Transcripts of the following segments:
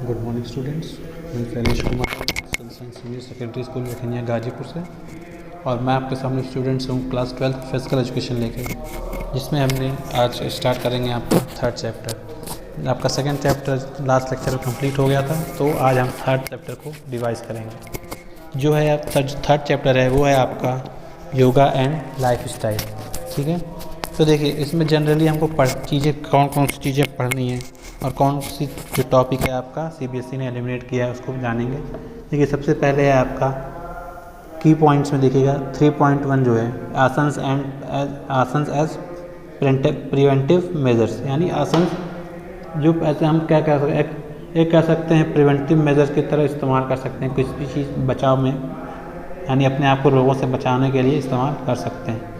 Good morning students. मैं Shailesh Kumar senior secondary school Lakhaniya Ghazipur से, और मैं आपके सामने स्टूडेंट्स हूँ क्लास 12 फिजिकल एजुकेशन लेके, जिसमें हमने आज स्टार्ट करेंगे आपका थर्ड चैप्टर। आपका सेकंड चैप्टर लास्ट लेक्चर में कंप्लीट हो गया था, तो आज हम थर्ड चैप्टर को डिवाइस करेंगे। जो है आप थर्ड चैप्टर है वो है आपका योगा एंड लाइफ स्टाइल। ठीक है, तो देखिए इसमें जनरली हमको चीज़ें कौन कौन सी चीज़ें पढ़नी है और कौन सी जो टॉपिक है आपका सीबीएसई ने एलिमिनेट किया है उसको जानेंगे। देखिए सबसे पहले है आपका की पॉइंट्स में देखिएगा 3.1 जो है आसन्स एज प्रिवेंटिव मेजर्स, यानी आसन जो ऐसे हम क्या कह सकते हैं, एक कह सकते हैं प्रिवेंटिव मेजर्स की तरह इस्तेमाल कर सकते हैं, किसी भी चीज़ बचाव में, यानी अपने आप को रोगों से बचाने के लिए इस्तेमाल कर सकते हैं।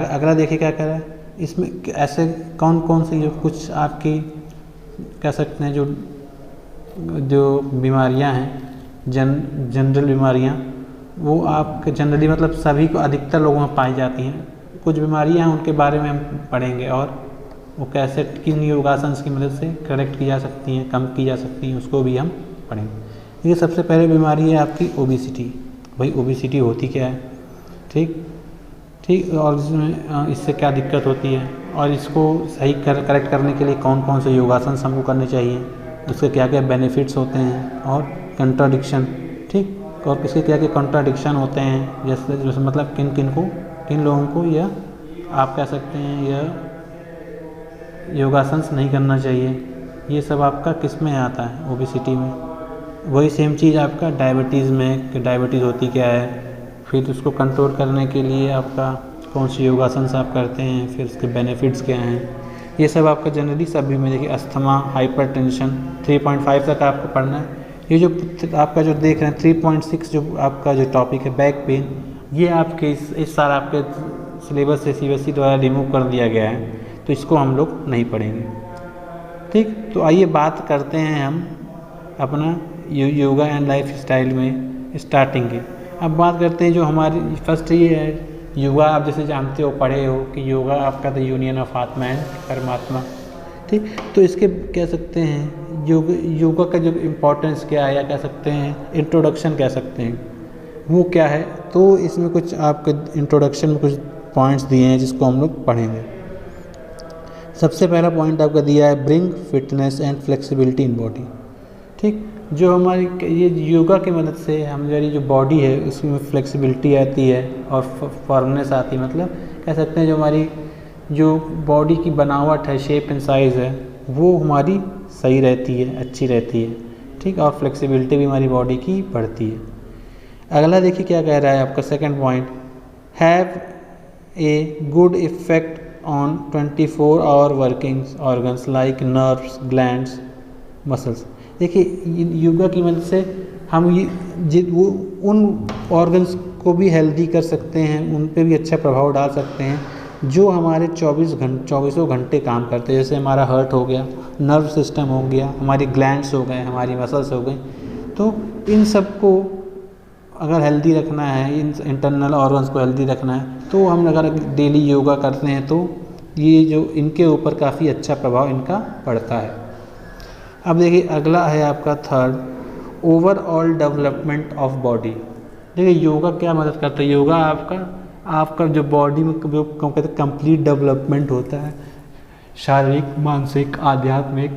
अगला देखिए क्या कह रहा है, इसमें ऐसे कौन कौन सी जो कुछ आपकी कह सकते हैं जो बीमारियां हैं जनरल बीमारियां, वो आपके जनरली मतलब सभी को अधिकतर लोगों में पाई जाती हैं। कुछ बीमारियां हैं उनके बारे में हम पढ़ेंगे, और वो कैसे किन योगासन की मदद से करेक्ट की जा सकती हैं, कम की जा सकती हैं, उसको भी हम पढ़ेंगे। ये सबसे पहले बीमारी है आपकी ओबेसिटी। भाई ओबेसिटी होती क्या है, ठीक, और इससे क्या दिक्कत होती है, और इसको सही करेक्ट करने के लिए कौन कौन से योगासन हमको करने चाहिए, उसके क्या क्या बेनिफिट्स होते हैं, और कंट्राडिक्शन, ठीक, और किसके क्या क्या कंट्राडिक्शन होते हैं, जैसे मतलब किन लोगों को यह आप कह सकते हैं यह योगासन नहीं करना चाहिए। ये सब आपका किस में आता है, ओबेसिटी में। वही सेम चीज़ आपका डायबिटीज़ में, कि डायबिटीज़ होती क्या है, फिर उसको कंट्रोल करने के लिए आपका कौन सी योगासन आप करते हैं, फिर उसके बेनिफिट्स क्या हैं, ये सब आपका जनरली सभी में देखिए। अस्थमा, हाइपरटेंशन 3.5 तक आपको पढ़ना है। ये जो आपका जो देख रहे हैं 3.6 जो आपका जो टॉपिक है बैक पेन, ये आपके इस साल आपके सिलेबस से सीबीएसई द्वारा रिमूव कर दिया गया है, तो इसको हम लोग नहीं पढ़ेंगे। ठीक, तो आइए बात करते हैं हम अपना योगा एंड लाइफ स्टाइल में स्टार्टिंग की। अब बात करते हैं जो हमारी फर्स्ट ये है योगा। आप जैसे जानते हो, पढ़े हो कि योगा आपका द यूनियन ऑफ आत्मा एंड परमात्मा। ठीक, तो इसके कह सकते हैं योगा का जो इम्पोर्टेंस क्या है, या कह सकते हैं इंट्रोडक्शन कह सकते हैं, वो क्या है। तो इसमें कुछ आपके इंट्रोडक्शन में कुछ पॉइंट्स दिए हैं जिसको हम लोग पढ़ेंगे। सबसे पहला पॉइंट आपका दिया है bring fitness and flexibility in body. ठीक, जो हमारी ये योगा की मदद से हमारी जो बॉडी है उसमें फ्लेक्सिबिलिटी आती है और फॉर्मनेस आती है, मतलब कह सकते हैं जो हमारी जो बॉडी की बनावट है, शेप एंड साइज़ है, वो हमारी सही रहती है, अच्छी रहती है। ठीक, और फ्लेक्सिबिलिटी भी हमारी बॉडी की बढ़ती है। अगला देखिए क्या कह रहा है आपका second point, have a good effect on 24 hour working organs like nerves, glands, muscles. देखिए योगा की मदद से हम वो उन ऑर्गन्स को भी हेल्दी कर सकते हैं, उन पे भी अच्छा प्रभाव डाल सकते हैं जो हमारे 24 घंटे काम करते हैं। जैसे हमारा हार्ट हो गया, नर्व सिस्टम हो गया, हमारी ग्लैंड्स हो गए, हमारी मसल्स हो गई। तो इन सब को अगर हेल्दी रखना है, इन इंटरनल ऑर्गन्स को हेल्दी रखना है, तो हम अगर डेली योगा करते हैं तो ये जो इनके ऊपर काफ़ी अच्छा प्रभाव इनका पड़ता है। अब देखिए अगला है आपका third, overall development of body. देखिए योगा क्या मदद करता है, योगा आपका जो बॉडी में जो कहते हैं कंप्लीट डेवलपमेंट होता है, शारीरिक, मानसिक, आध्यात्मिक,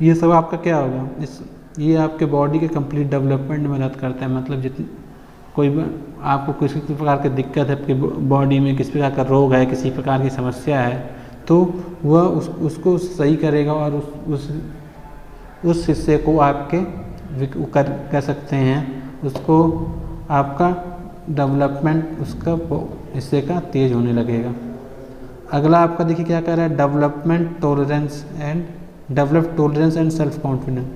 ये सब आपका क्या होगा, ये आपके बॉडी के कंप्लीट डेवलपमेंट में मदद करता है। मतलब जितनी आपको किसी प्रकार की दिक्कत है आपकी बॉडी में, किसी प्रकार का रोग है, किसी प्रकार की समस्या है, तो वह उसको सही करेगा, और उस हिस्से को आपके कह सकते हैं उसको आपका डेवलपमेंट उसका हिस्से का तेज होने लगेगा। अगला आपका देखिए क्या कह रहा है, develop tolerance and self confidence.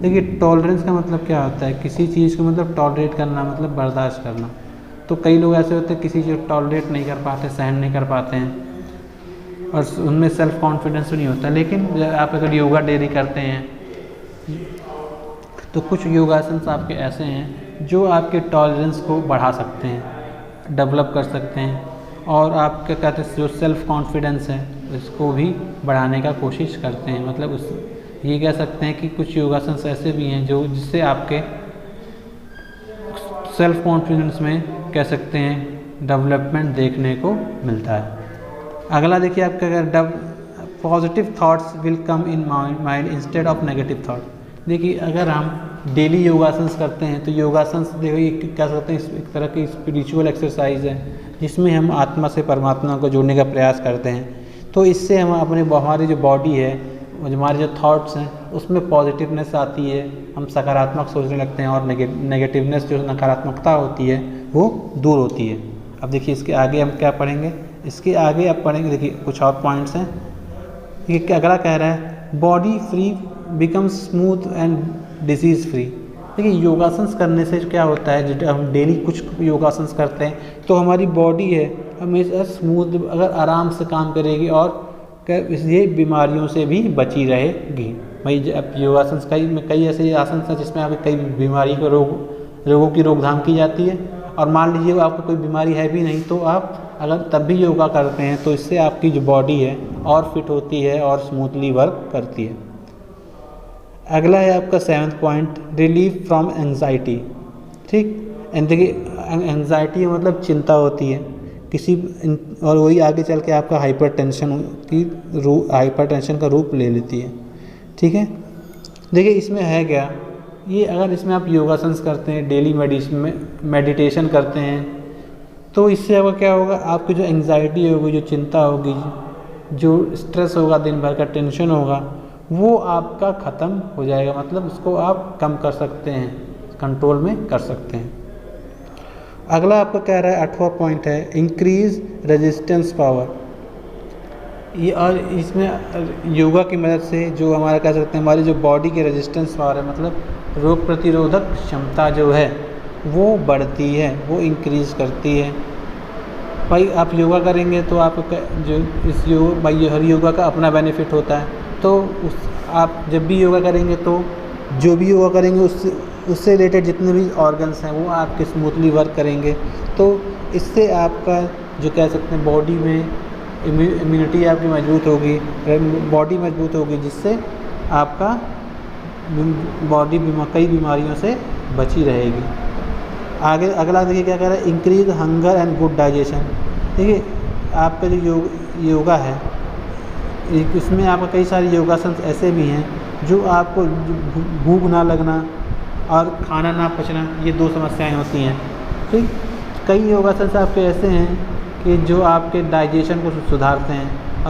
देखिए टॉलरेंस का मतलब क्या होता है, किसी चीज़ को मतलब टॉलरेट करना, मतलब बर्दाश्त करना। तो कई लोग ऐसे होते हैं किसी चीज़ को टॉलरेट नहीं कर पाते, सहन नहीं कर पाते हैं, और उनमें सेल्फ कॉन्फिडेंस भी नहीं होता। लेकिन आप अगर योगा डेली करते हैं तो कुछ योगासन आपके ऐसे हैं जो आपके टॉलरेंस को बढ़ा सकते हैं, डेवलप कर सकते हैं, और आपके कहते हैं जो सेल्फ कॉन्फिडेंस है इसको भी बढ़ाने का कोशिश करते हैं। मतलब ये कह सकते हैं कि कुछ योगासन ऐसे भी हैं जो जिससे आपके सेल्फ कॉन्फिडेंस में कह सकते हैं डेवलपमेंट देखने को मिलता है। अगला देखिए आपका, अगर positive thoughts will come in mind instead of negative thought. देखिए अगर हम डेली योगासन करते हैं तो योगासन देखिए कह सकते हैं एक तरह की स्पिरिचुअल एक्सरसाइज है जिसमें हम आत्मा से परमात्मा को जोड़ने का प्रयास करते हैं। तो इससे हम अपने हमारी जो बॉडी है, हमारे जो थॉट्स हैं उसमें पॉजिटिवनेस आती है, हम सकारात्मक सोचने लगते हैं और नेगेटिवनेस जो नकारात्मकता होती है वो दूर होती है। अब देखिए इसके आगे हम क्या पढ़ेंगे, इसके आगे अब पढ़ेंगे देखिए कुछ और पॉइंट्स हैं। ये अगला कह रहा है body free becomes smooth and disease free. देखिए योगासन करने से क्या होता है, जब हम डेली कुछ योगासन करते हैं तो हमारी बॉडी है हमेशा स्मूथ, अगर आराम से काम करेगी और ये बीमारियों से भी बची रहेगी। भाई अब योगासन कई ऐसे आसन हैं जिसमें आपकी कई बीमारी को रोगों की रोकथाम की जाती है। और मान लीजिए आपको कोई बीमारी है भी नहीं तो आप अगर तब भी योगा करते हैं तो इससे आपकी जो बॉडी है और फिट होती है और स्मूथली वर्क करती है। अगला है आपका 7th point, relief from anxiety. ठीक, देखिए एंजाइटी मतलब चिंता होती है किसी, और वही आगे चल के आपका हाइपरटेंशन का रूप ले लेती है। ठीक है, देखिए इसमें है क्या, ये अगर इसमें आप योगासन करते हैं, डेली मेडिटेशन करते हैं तो इससे आपका क्या होगा, आपकी जो एंजाइटी होगी, जो चिंता होगी, जो स्ट्रेस होगा, दिन भर का टेंशन होगा, वो आपका ख़त्म हो जाएगा। मतलब उसको आप कम कर सकते हैं, कंट्रोल में कर सकते हैं। अगला आपका कह रहा है 8वां पॉइंट है इंक्रीज रेजिस्टेंस पावर। ये और इसमें योगा की मदद से जो हमारा कह सकते हैं हमारी जो बॉडी की रेजिस्टेंस पावर है, मतलब रोग प्रतिरोधक क्षमता जो है वो बढ़ती है, वो इंक्रीज़ करती है। भाई आप योगा करेंगे तो आप जो इस हर योगा का अपना बेनिफिट होता है। तो आप जब भी योगा करेंगे तो जो भी योगा करेंगे उससे रिलेटेड जितने भी ऑर्गन्स हैं वो आपके स्मूथली वर्क करेंगे। तो इससे आपका जो कह सकते हैं बॉडी में इम्यूनिटी आपकी मजबूत होगी, बॉडी मजबूत होगी, जिससे आपका बॉडी कई बीमारियों से बची रहेगी। आगे अगला देखिए क्या कह रहा है, increase hunger and good digestion. देखिए आपका जो योगा है इसमें आपका कई सारे योगासन ऐसे भी हैं जो आपको भूख ना लगना और खाना ना पचना, ये 2 समस्याएं होती हैं। ठीक, कई योगासन आपके ऐसे हैं कि जो आपके डाइजेशन को सुधारते हैं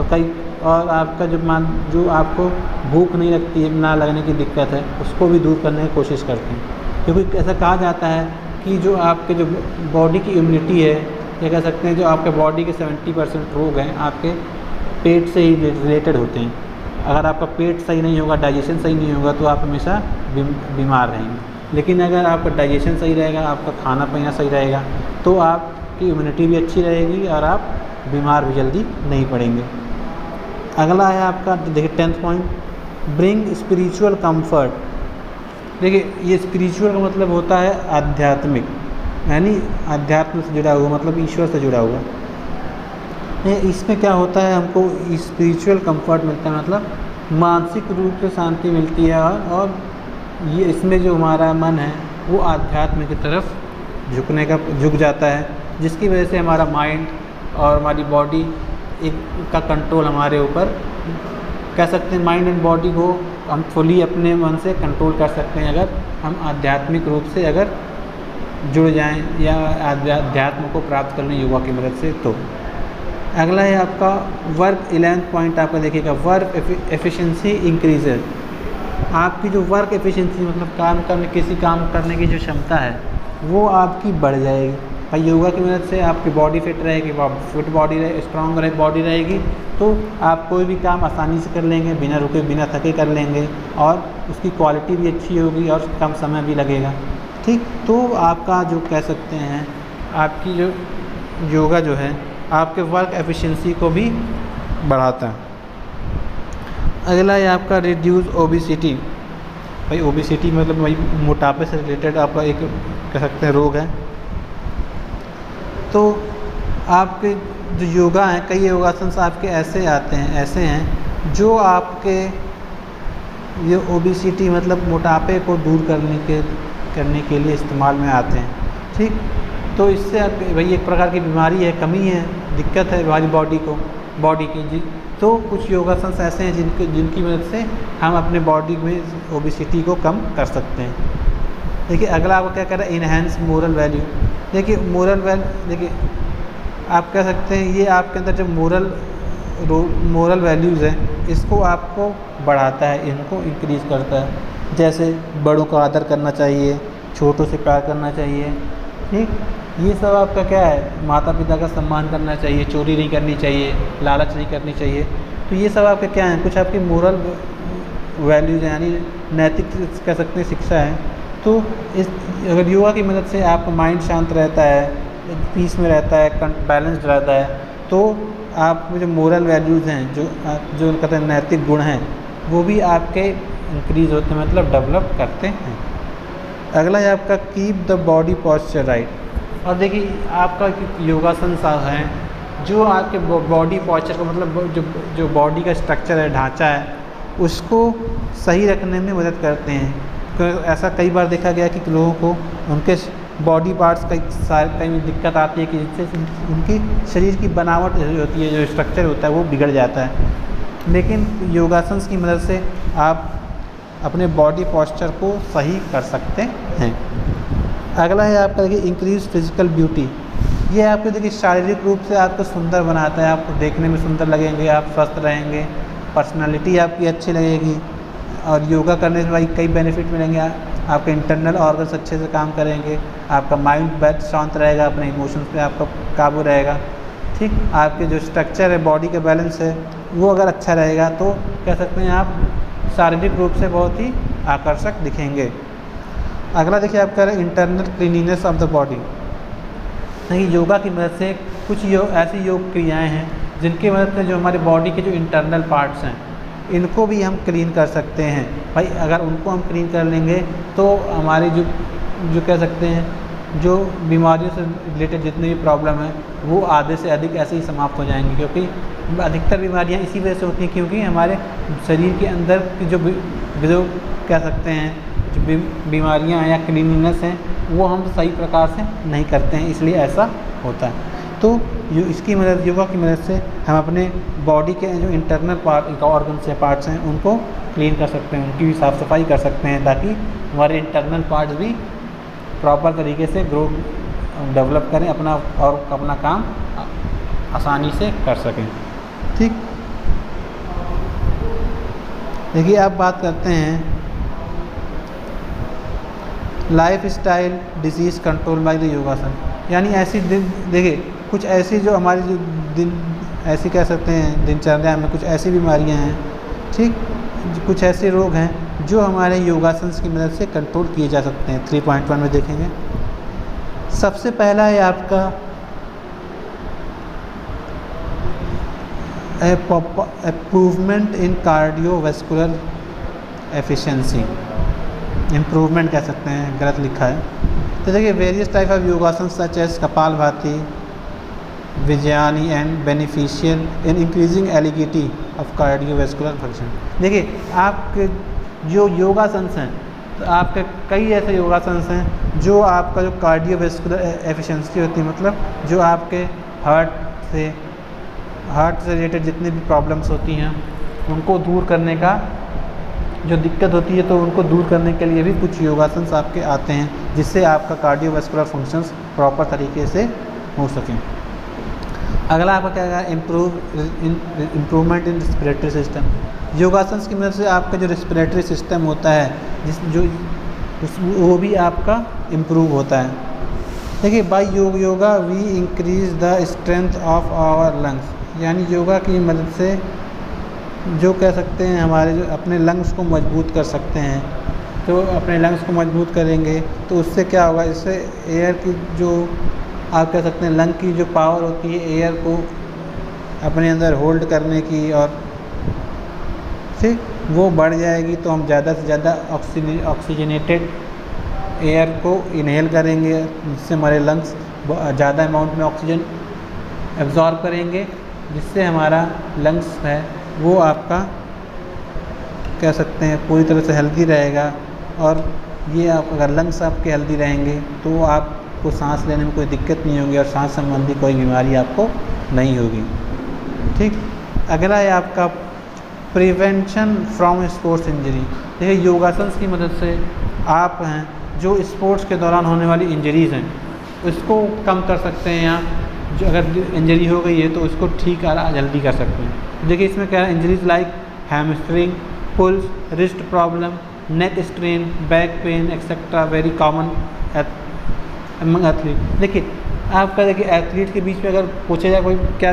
और आपका जो आपको भूख नहीं लगती है, ना लगने की दिक्कत है, उसको भी दूर करने की कोशिश करते हैं। क्योंकि ऐसा कहा जाता है कि जो आपके जो बॉडी की इम्यूनिटी है, या कह सकते हैं जो आपके बॉडी के 70% रोग हैं आपके पेट से ही रिलेटेड होते हैं। अगर आपका पेट सही नहीं होगा, डाइजेशन सही नहीं होगा तो आप हमेशा बीमार रहेंगे। लेकिन अगर आपका डाइजेशन सही रहेगा, आपका खाना पीना सही रहेगा तो आपकी इम्यूनिटी भी अच्छी रहेगी और आप बीमार भी जल्दी नहीं पड़ेंगे। अगला है आपका देखिए 10th point, bring spiritual comfort. देखिए ये स्पिरिचुअल का मतलब होता है आध्यात्मिक, यानी आध्यात्म से जुड़ा हुआ, मतलब ईश्वर से जुड़ा हुआ। इसमें क्या होता है, हमको स्पिरिचुअल कंफर्ट मिलता है, मतलब मानसिक रूप से शांति मिलती है और ये इसमें जो हमारा मन है वो आध्यात्म की तरफ झुक जाता है, जिसकी वजह से हमारा माइंड और हमारी बॉडी का कंट्रोल हमारे ऊपर, कह सकते हैं माइंड एंड बॉडी को हम फुली अपने मन से कंट्रोल कर सकते हैं अगर हम आध्यात्मिक रूप से अगर जुड़ जाएं या अध्यात्म को प्राप्त कर लें योगा की मदद से। तो अगला है आपका वर्क 11th पॉइंट आपका देखिएगा, वर्क एफिशिएंसी इंक्रीजेज। आपकी जो वर्क एफिशिएंसी मतलब किसी काम करने की जो क्षमता है वो आपकी बढ़ जाएगी। भाई योगा की मदद से आपकी बॉडी फिट रहेगी, फिट बॉडी स्ट्रॉन्ग बॉडी रहेगी तो आप कोई भी काम आसानी से कर लेंगे, बिना रुके बिना थके कर लेंगे और उसकी क्वालिटी भी अच्छी होगी और कम समय भी लगेगा। ठीक, तो आपका जो कह सकते हैं आपकी जो योगा जो है आपके वर्क एफिशिएंसी को भी बढ़ाता है। अगला है आपका रिड्यूस ओबेसिटी। भाई ओबेसिटी मतलब भाई मोटापे से रिलेटेड आपका एक कह सकते हैं रोग है। तो आपके जो योगा हैं, कई योगासन आपके ऐसे हैं जो आपके ये ओबेसिटी मतलब मोटापे को दूर करने के लिए इस्तेमाल में आते हैं। ठीक, तो इससे भाई एक प्रकार की बीमारी है, कमी है, दिक्कत है हमारी बॉडी की जी। तो कुछ योगासन ऐसे हैं जिनकी मदद से हम अपने बॉडी में ओबेसिटी को कम कर सकते हैं। देखिए अगला आपको क्या कह रहा है, इनहेंस मोरल वैल्यू। देखिए देखिए आप कह सकते हैं ये आपके अंदर जो मोरल वैल्यूज़ हैं इसको आपको बढ़ाता है, इनको इंक्रीज़ करता है। जैसे बड़ों का आदर करना चाहिए, छोटों से प्यार करना चाहिए। ठीक, ये सब आपका क्या है, माता पिता का सम्मान करना चाहिए, चोरी नहीं करनी चाहिए, लालच नहीं करनी चाहिए। तो ये सब आपके क्या हैं, कुछ आपकी मोरल वैल्यूज़ हैं, यानी नैतिक कह सकते हैं शिक्षा है। तो इस अगर योगा की मदद से आपका माइंड शांत रहता है, पीस में रहता है, बैलेंस्ड रहता है, तो आप में जो मोरल वैल्यूज़ हैं, जो कहते हैं नैतिक गुण हैं, वो भी आपके इंक्रीज़ होते हैं, मतलब डेवलप करते हैं। अगला है आपका keep the body posture right. और देखिए आपका योगासन है जो आपके बॉडी पॉस्चर को मतलब जो बॉडी का स्ट्रक्चर है, ढांचा है, उसको सही रखने में मदद करते हैं। ऐसा कई बार देखा गया कि लोगों को उनके बॉडी पार्ट्स कई दिक्कत आती है कि जिससे उनकी शरीर की बनावट होती है, जो स्ट्रक्चर होता है वो बिगड़ जाता है। लेकिन योगासन की मदद से आप अपने बॉडी पॉस्चर को सही कर सकते हैं। अगला है आपका देखिए इंक्रीज फिजिकल ब्यूटी। ये आपको देखिए शारीरिक रूप से आपको सुंदर बनाता है, आपको देखने में सुंदर लगेंगे, आप स्वस्थ रहेंगे, पर्सनालिटी आपकी अच्छी लगेगी। और योगा करने से भाई कई बेनिफिट मिलेंगे, आपके इंटरनल ऑर्गन्स अच्छे से काम करेंगे, आपका माइंड शांत रहेगा, अपने इमोशंस पे आपका काबू रहेगा। ठीक, आपके जो स्ट्रक्चर है, बॉडी का बैलेंस है, वो अगर अच्छा रहेगा तो कह सकते हैं आप शारीरिक रूप से बहुत ही आकर्षक दिखेंगे। अगला देखिए आप कह रहे हैं internal cleanliness of the body. नहीं, योगा की मदद से कुछ ऐसी योग क्रियाएँ हैं जिनकी मदद से जो हमारे बॉडी के जो इंटरनल पार्ट्स हैं इनको भी हम क्लीन कर सकते हैं। भाई अगर उनको हम क्लीन कर लेंगे तो हमारे जो कह सकते हैं जो बीमारियों से रिलेटेड जितनी भी प्रॉब्लम है वो आधे से अधिक ऐसे ही समाप्त हो जाएंगी। क्योंकि अधिकतर बीमारियां इसी वजह से होती हैं क्योंकि हमारे शरीर के अंदर की जो कह सकते हैं जो बीमारियां या क्लीनिनेस हैं वो हम सही प्रकार से नहीं करते हैं, इसलिए ऐसा होता है। तो योगा की मदद से हम अपने बॉडी के जो इंटरनल ऑर्गन्स या पार्ट्स हैं उनको क्लीन कर सकते हैं, उनकी भी साफ़ सफाई कर सकते हैं, ताकि हमारे इंटरनल पार्ट्स भी प्रॉपर तरीके से ग्रो डेवलप करें, अपना काम आसानी से कर सकें। ठीक, देखिए आप बात करते हैं life style disease control by the योगासन। यानी ऐसी देखिए कुछ ऐसी जो हमारी ऐसी कह सकते हैं दिनचर्या में कुछ ऐसी बीमारियां हैं, ठीक, कुछ ऐसे रोग हैं जो हमारे योगासन की मदद से कंट्रोल किए जा सकते हैं। 3.1 में देखेंगे। सबसे पहला है आपका improvement in cardiovascular efficiency. Improvement कह सकते हैं, गलत लिखा है। तो देखिए various type of yogasana such as Kapalbhati, विजयानी एंड बेनिफिशियल इन इंक्रीजिंग एलिगिटी ऑफ कार्डियोवैस्कुलर फंक्शन। देखिए आपके जो योगासन हैं तो आपके कई ऐसे योगासन हैं जो आपका जो कार्डियोवैस्कुलर एफिशिएंसी होती है, मतलब जो आपके हार्ट से रिलेटेड जितनी भी प्रॉब्लम्स होती हैं उनको दूर करने का जो दिक्कत होती है तो उनको दूर करने के लिए भी कुछ योगासन आपके आते हैं जिससे आपका कार्डियोवैस्कुलर फंक्शंस प्रॉपर तरीके से हो सकें। अगला आपका क्या है, इम्प्रूवमेंट इन रेस्पिरेटरी सिस्टम। योगासन की मदद से आपका जो रेस्पिरेटरी सिस्टम होता है वो भी आपका इम्प्रूव होता है। देखिए by yoga we increase the strength of our lungs. यानी योगा की मदद से जो कह सकते हैं हमारे जो अपने लंग्स को मजबूत कर सकते हैं। तो अपने लंग्स को मजबूत करेंगे तो उससे क्या होगा, इससे एयर की जो आप कह सकते हैं लंग की जो पावर होती है एयर को अपने अंदर होल्ड करने की और ठीक वो बढ़ जाएगी। तो हम ज़्यादा से ज़्यादा ऑक्सीजनेटेड एयर को इनहेल करेंगे, जिससे हमारे लंग्स ज़्यादा अमाउंट में ऑक्सीजन एब्जॉर्ब करेंगे, जिससे हमारा लंग्स है वो आपका कह सकते हैं पूरी तरह से हेल्दी रहेगा। और ये आप अगर लंग्स आपके हेल्दी रहेंगे तो आपको सांस लेने में कोई दिक्कत नहीं होगी और सांस संबंधी कोई बीमारी आपको नहीं होगी। ठीक, अगला है आपका प्रिवेंशन फ्रॉम स्पोर्ट्स इंजरी। देखिए योगासन की मदद से आप हैं जो स्पोर्ट्स के दौरान होने वाली इंजरीज़ हैं उसको कम कर सकते हैं, या जो अगर इंजरी हो गई है तो उसको ठीक जल्दी कर सकते हैं। देखिए इसमें क्या है, injuries like hamstring, pulls, wrist problem, neck strain, back pain etcetera very common among athlete. देखिए एथलीट के बीच में अगर पूछा जाए कोई क्या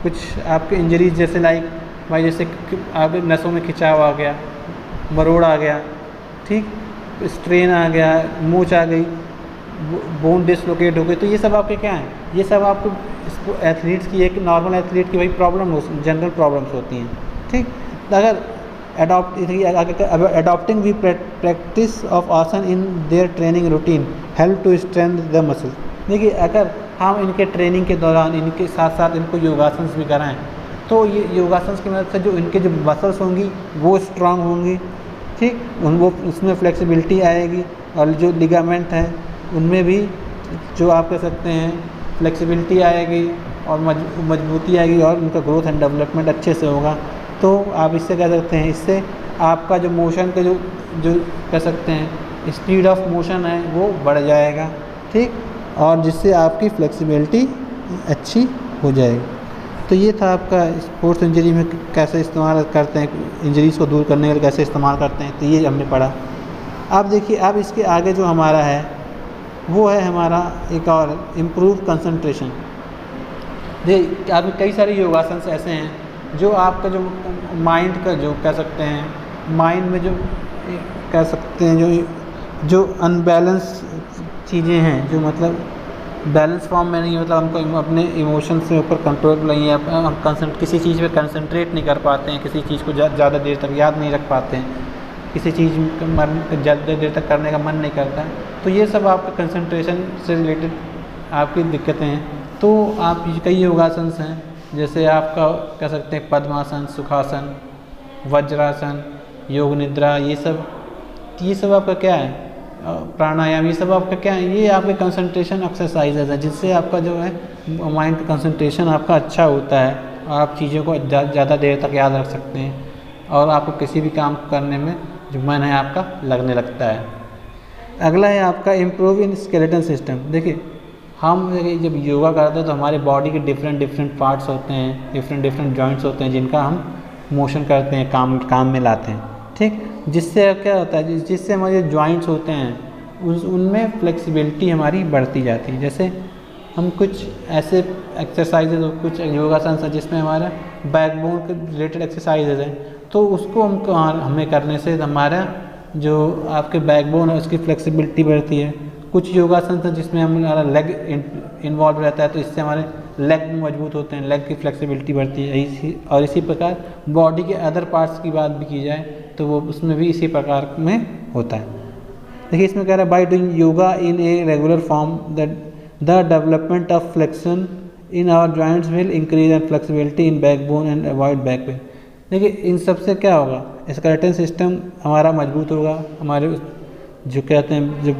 कुछ आपके इंजरीज जैसे लाइक भाई जैसे आपके नसों में खिंचाव आ गया, मरोड़ आ गया, ठीक, स्ट्रेन आ गया, मोच आ गई, बोन डिसलोकेट हो गई, तो ये सब आपके क्या हैं, ये सब आपको एथलीट्स की एक नॉर्मल एथलीट की वही प्रॉब्लम जनरल प्रॉब्लम्स होती हैं। ठीक, अगर adopting we practice of asan in their training routine help to strength the muscle. देखिए अगर हम इनके ट्रेनिंग के दौरान इनके साथ साथ इनको योगासन भी कराएं तो ये योगासन की मदद से जो इनके जो मसल्स होंगी वो स्ट्रांग होंगी। ठीक, वो उसमें फ्लेक्सिबिलिटी आएगी और जो लिगामेंट है उनमें भी जो आप कह सकते हैं फ्लेक्सिबिलिटी आएगी और मजबूती आएगी और उनका ग्रोथ एंड डेवलपमेंट अच्छे से होगा। तो आप इससे कह सकते हैं इससे आपका जो मोशन का जो कह सकते हैं स्पीड ऑफ मोशन है वो बढ़ जाएगा। ठीक, और जिससे आपकी फ्लेक्सिबिलिटी अच्छी हो जाएगी। तो ये था आपका स्पोर्ट्स इंजरी में कैसे इस्तेमाल करते हैं, इंजरीज़ को दूर करने के लिए कैसे इस्तेमाल करते हैं, तो ये हमने पढ़ा। अब देखिए अब इसके आगे जो हमारा है वो है हमारा एक और इम्प्रूव कंसंट्रेशन। देखिए आपके कई सारे योगासन ऐसे हैं जो आपका जो माइंड का जो कह सकते हैं माइंड में जो कह सकते हैं जो अनबैलेंस चीज़ें हैं, जो मतलब बैलेंस फॉर्म में नहीं, मतलब हमको अपने इमोशन से ऊपर कंट्रोल नहीं है, हम किसी चीज़ पे कंसंट्रेट नहीं कर पाते हैं, किसी चीज़ को ज़्यादा देर तक याद नहीं रख पाते हैं, किसी चीज़ में ज़्यादा देर तक करने का मन नहीं करता है, तो ये सब आपका कंसंट्रेशन से रिलेटेड आपकी दिक्कतें हैं। तो आप कई योगासन हैं जैसे आपका कह सकते हैं पद्मासन, सुखासन, वज्रासन, योग निद्रा, ये सब आपका क्या है, प्राणायाम, ये सब आपका क्या है, ये आपके कंसंट्रेशन एक्सरसाइजेज हैं जिससे आपका जो है माइंड का कंसंट्रेशन आपका अच्छा होता है और आप चीज़ों को ज़्यादा देर तक याद रख सकते हैं और आपको किसी भी काम करने में जो मन है आपका लगने लगता है। अगला है आपका इम्प्रूव इन स्केलेटन सिस्टम। देखिए हम जब योगा करते हैं तो हमारे बॉडी के डिफरेंट पार्ट्स होते हैं, डिफरेंट जॉइंट्स होते हैं जिनका हम मोशन करते हैं, काम में लाते हैं। ठीक, जिससे क्या होता है, जिससे हमारे जॉइंट्स होते हैं उनमें फ्लेक्सिबिलिटी हमारी बढ़ती जाती है। जैसे हम कुछ ऐसे एक्सरसाइजेज और कुछ योगासन है जिसमें हमारा बैकबोन के रिलेटेड एक्सरसाइजेज हैं, तो उसको हमें करने से हमारा जो आपके बैकबोन है उसकी फ्लेक्सिबिलिटी बढ़ती है। कुछ योगासन है जिसमें हमारा लेग इन्वॉल्व रहता है, तो इससे हमारे लेग मजबूत होते हैं, लेग की फ्लेक्सिबिलिटी बढ़ती है। इसी प्रकार बॉडी के अदर पार्ट्स की बात भी की जाए तो वो उसमें भी इसी प्रकार में होता है। देखिए इसमें कह रहा है by doing yoga in a regular form the development of flection in our joints will increase and flexibility in backbone and avoid back pain. देखिए इन सब से क्या होगा, स्केलेटन सिस्टम हमारा मजबूत होगा, हमारे जो कहते हैं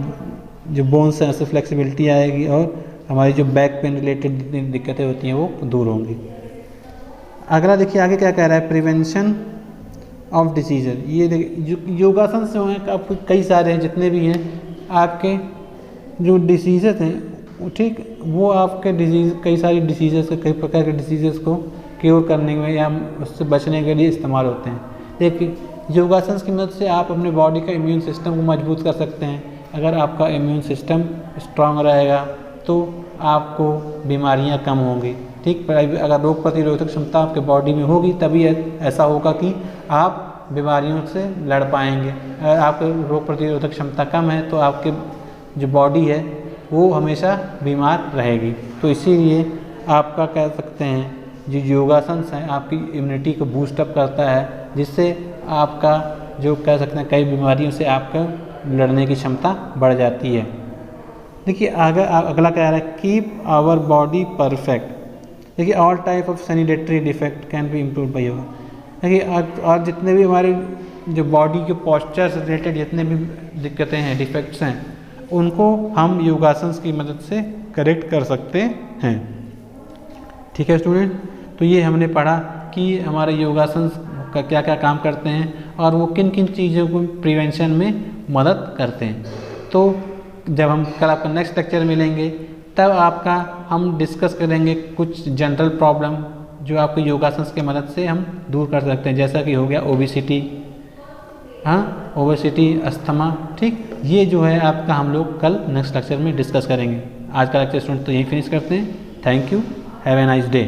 जो बोन्स हैं उससे फ्लेक्सिबिलिटी आएगी और हमारी जो बैक पेन रिलेटेड जितनी दिक्कतें होती हैं वो दूर होंगी। अगला देखिए आगे क्या कह रहा है, प्रिवेंशन ऑफ डिसीज़। ये देखिए योगासन से हैं आपके कई सारे हैं, जितने भी हैं आपके जो डिसीज़ेस हैं, ठीक, वो आपके कई सारी डिसीज़ेस कई प्रकार के डिसीज़ेस को क्योर करने में या उससे बचने के लिए इस्तेमाल होते हैं। देखिए योगासन की मदद से आप अपने बॉडी का इम्यून सिस्टम को मजबूत कर सकते हैं। अगर आपका इम्यून सिस्टम स्ट्रांग रहेगा तो आपको बीमारियां कम होंगी। ठीक, पर अगर रोग प्रतिरोधक क्षमता आपके बॉडी में होगी तभी ऐसा होगा कि आप बीमारियों से लड़ पाएंगे। अगर आपके रोग प्रतिरोधक क्षमता कम है तो आपके जो बॉडी है वो हमेशा बीमार रहेगी। तो इसीलिए आपका कह सकते हैं जो योगासन है आपकी इम्यूनिटी को बूस्टअप करता है, जिससे आपका जो कह सकते हैं कई बीमारियों से आपका लड़ने की क्षमता बढ़ जाती है। देखिए अगला क्या है, कीप आवर बॉडी परफेक्ट। देखिए all type of sanitary defect can be improve bye yoga. देखिए और जितने भी हमारे जो बॉडी के पोस्चर से रिलेटेड जितने भी दिक्कतें हैं, डिफेक्ट्स हैं, उनको हम योगासन की मदद से करेक्ट कर सकते हैं। ठीक है स्टूडेंट, तो ये हमने पढ़ा कि हमारे योगासन का क्या क्या काम करते हैं और वो किन किन चीज़ों को प्रिवेंशन में मदद करते हैं। तो जब हम कल आपका नेक्स्ट लेक्चर मिलेंगे तब आपका हम डिस्कस करेंगे कुछ जनरल प्रॉब्लम जो आपको योगासन की मदद से हम दूर कर सकते हैं, जैसा कि हो गया ओबेसिटी, हाँ ओबेसिटी, अस्थमा। ठीक, ये जो है आपका हम लोग कल नेक्स्ट लेक्चर में डिस्कस करेंगे। आज का लेक्चर स्टूडेंट तो यहीं फिनिश करते हैं। Thank you, have a nice day.